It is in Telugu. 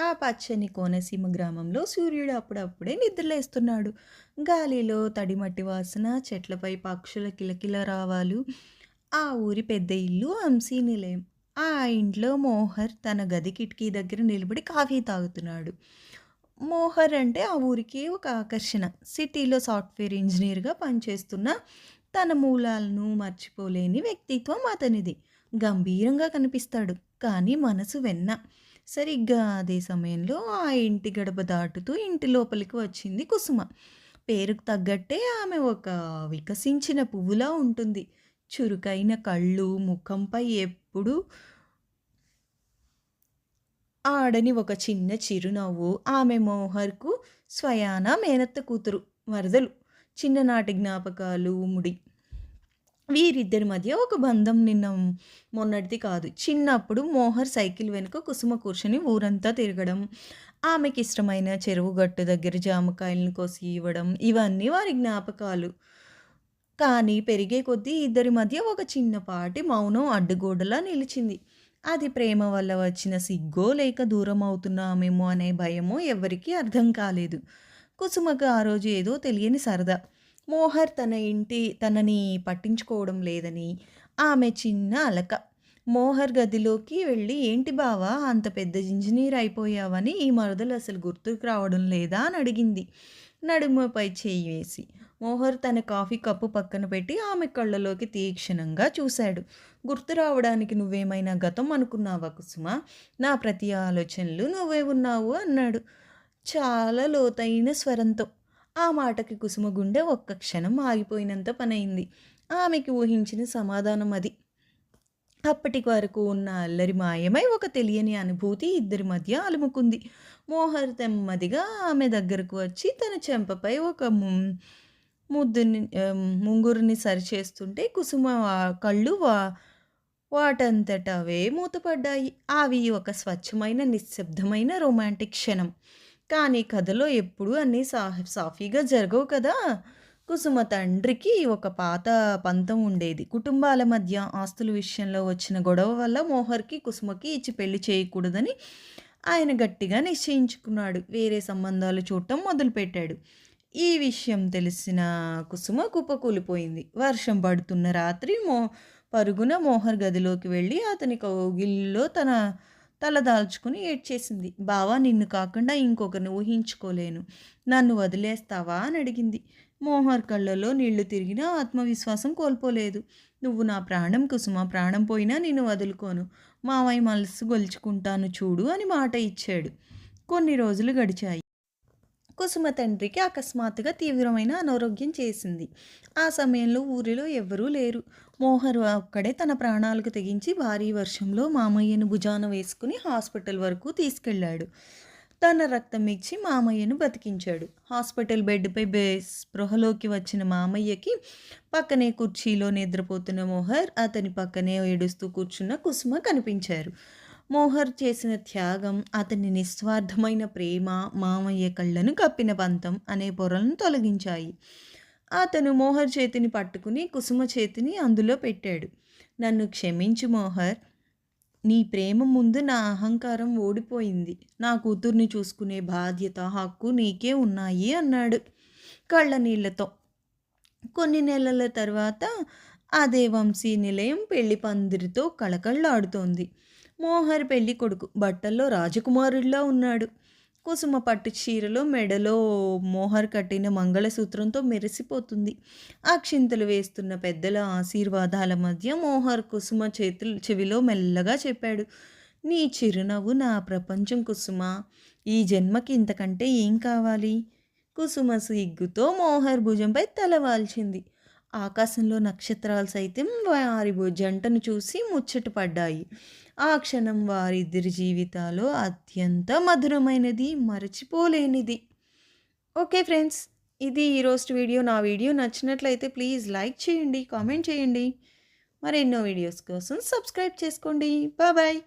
ఆ పచ్చని కోనసీమ గ్రామంలో సూర్యుడు అప్పుడప్పుడే నిద్రలేస్తున్నాడు. గాలిలో తడిమట్టి వాసన, చెట్లపై పక్షుల కిలకిల రావాలు. ఆ ఊరి పెద్ద ఇల్లు అంశీ నిలయం. ఆ ఇంట్లో మోహర్ తన గది కిటికీ దగ్గర నిలబడి కాఫీ తాగుతున్నాడు. మోహర్ అంటే ఆ ఊరికే ఒక ఆకర్షణ. సిటీలో సాఫ్ట్‌వేర్ ఇంజినీర్‌గా పనిచేస్తున్న తన మూలాలను మర్చిపోలేని వ్యక్తిత్వం అతనిది. గంభీరంగా కనిపిస్తాడు. కానీ మనసు వెన్న. సరిగ్గా అదే సమయంలో ఆ ఇంటి గడప దాటుతూ ఇంటి లోపలికి వచ్చింది కుసుమ. పేరుకు తగ్గట్టే ఆమె ఒక వికసించిన పువ్వులా ఉంటుంది. చురుకైన కళ్ళు, ముఖంపై ఎప్పుడూ ఆడని ఒక చిన్న చిరునవ్వు. ఆమె మోహర్‌కు స్వయాన మేనత్త కూతురు. వరదలు. చిన్ననాటి జ్ఞాపకాలు ముడి. వీరిద్దరి మధ్య ఒక బంధం నిన్న మొన్నటిది కాదు. చిన్నప్పుడు మోహర్ సైకిల్ వెనుక కుసుమ కూర్చొని ఊరంతా తిరగడం, ఆమెకిష్టమైన చెరువు గట్టు దగ్గర జామకాయలను కోసి ఇవ్వడం, ఇవన్నీ వారి జ్ఞాపకాలు. కానీ పెరిగే కొద్దీ ఇద్దరి మధ్య ఒక చిన్నపాటి మౌనం అడ్డుగోడలా నిలిచింది. అది ప్రేమ వల్ల వచ్చిన సిగ్గో, లేక దూరమవుతున్నామేమో అనే భయమో ఎవ్వరికీ అర్థం కాలేదు. కుసుమకు ఆ రోజు ఏదో తెలియని సరదా. మోహర్ తనని పట్టించుకోవడం లేదని ఆమె చిన్న అలక. మోహర్ గదిలోకి వెళ్ళి, "ఏంటి బావా అంత పెద్ద ఇంజినీర్ అయిపోయావని ఈ మరదలు అసలు గుర్తుకు రావడం లేదా?" అని అడిగింది నడుముపై చెయ్యి వేసి. మోహర్ తన కాఫీ కప్పు పక్కన పెట్టి ఆమె కళ్ళలోకి తీక్షణంగా చూశాడు. "గుర్తు రావడానికి నువ్వేమైనా గతం అనుకున్నావా కుసుమ? నా ప్రతి ఆలోచనలు నువ్వే ఉన్నావు" అన్నాడు చాలా లోతైన స్వరంతో. ఆ మాటకి కుసుమ గుండె ఒక్క క్షణం ఆగిపోయినంత పనయింది. ఆమెకి ఊహించిన సమాధానం అది. అప్పటి వరకు ఉన్న అల్లరి మాయమై ఒక తెలియని అనుభూతి ఇద్దరి మధ్య అలుముకుంది. మోహర్ నెమ్మదిగా ఆమె దగ్గరకు వచ్చి తన చెంపపై ఒక ముంగురుని సరిచేస్తుంటే కుసుమ కళ్ళు వాటంతట అవే మూతపడ్డాయి. అవి ఒక స్వచ్ఛమైన, నిశ్శబ్దమైన రొమాంటిక్ క్షణం. కానీ కథలో ఎప్పుడూ అన్నీ సాఫీగా జరగవు కదా! కుసుమ తండ్రికి ఒక పాత పంతం ఉండేది. కుటుంబాల మధ్య ఆస్తుల విషయంలో వచ్చిన గొడవ వల్ల మోహర్‌కి, కుసుమకి ఇచ్చి పెళ్లి చేయకూడదని ఆయన గట్టిగా నిశ్చయించుకున్నాడు. వేరే సంబంధాలు చూడటం మొదలుపెట్టాడు. ఈ విషయం తెలిసిన కుసుమ కుప్పకూలిపోయింది. వర్షం పడుతున్న రాత్రి పరుగున మోహర్ గదిలోకి వెళ్ళి అతని కౌగిలిలో తన తల దాల్చుకుని ఏడ్చేసింది. "బావా నిన్ను కాకుండా ఇంకొకరిని ఊహించుకోలేను. నన్ను వదిలేస్తావా?" అని అడిగింది. మోహర్ కళ్ళలో నీళ్లు తిరిగినా ఆత్మవిశ్వాసం కోల్పోలేదు. "నువ్వు నా ప్రాణం కుసుమ. ప్రాణం పోయినా నిన్ను వదులుకోను. మావయ్య మనసు గెలుచుకుంటాను చూడు" అని మాట ఇచ్చాడు. కొన్ని రోజులు గడిచాయి. కుసుమ తండ్రికి అకస్మాత్తుగా తీవ్రమైన అనారోగ్యం చేసింది. ఆ సమయంలో ఊరిలో ఎవ్వరూ లేరు. మోహర్ ఒక్కడే తన ప్రాణాలకు తెగించి భారీ వర్షంలో మామయ్యను భుజాన వేసుకుని హాస్పిటల్ వరకు తీసుకెళ్ళాడు. తన రక్తం ఇచ్చి మామయ్యను బతికించాడు. హాస్పిటల్ బెడ్‌పై స్పృహలోకి వచ్చిన మామయ్యకి పక్కనే కుర్చీలో నిద్రపోతున్న మోహర్, అతని పక్కనే ఏడుస్తూ కూర్చున్న కుసుమ కనిపించారు. మోహర్ చేసిన త్యాగం, అతని నిస్వార్థమైన ప్రేమ మామయ్య కళ్ళను కప్పిన పంతం అనే పొరలను తొలగించాయి. అతను మోహర్ చేతిని పట్టుకుని కుసుమ చేతిని అందులో పెట్టాడు. "నన్ను క్షమించు మోహర్. నీ ప్రేమ ముందు నా అహంకారం ఓడిపోయింది. నా కూతుర్ని చూసుకునే బాధ్యత, హక్కు నీకే ఉన్నాయి" అన్నాడు కళ్ళనీళ్లతో. కొన్ని నెలల తర్వాత అదే వంశీ నిలయం పెళ్లి పందిరితో కళకళలాడుతోంది. మోహర్ పెళ్ళికొడుకు బట్టల్లో రాజకుమారుడిలా ఉన్నాడు. కుసుమ పట్టు చీరలో మెడలో మోహర్ కట్టిన మంగళసూత్రంతో మెరిసిపోతుంది. అక్షింతలు వేస్తున్న పెద్దల ఆశీర్వాదాల మధ్య మోహర్ కుసుమ చెవిలో మెల్లగా చెప్పాడు, "నీ చిరునవ్వు నా ప్రపంచం కుసుమ. ఈ జన్మకి ఇంతకంటే ఏం కావాలి?" కుసుమ సిగ్గుతో మోహర్ భుజంపై తల వాల్చింది. ఆకాశంలో నక్షత్రాలు సైతం వారి జంటను చూసి ముచ్చటపడ్డాయి. ఆ క్షణం వారిద్దరి జీవితాల్లో అత్యంత మధురమైనది, మరచిపోలేనిది. ఓకే ఫ్రెండ్స్, ఇది ఈరోజు వీడియో. నా వీడియో నచ్చినట్లయితే ప్లీజ్ లైక్ చేయండి, కామెంట్ చేయండి. మరెన్నో వీడియోస్ కోసం సబ్స్క్రైబ్ చేసుకోండి. బాయ్.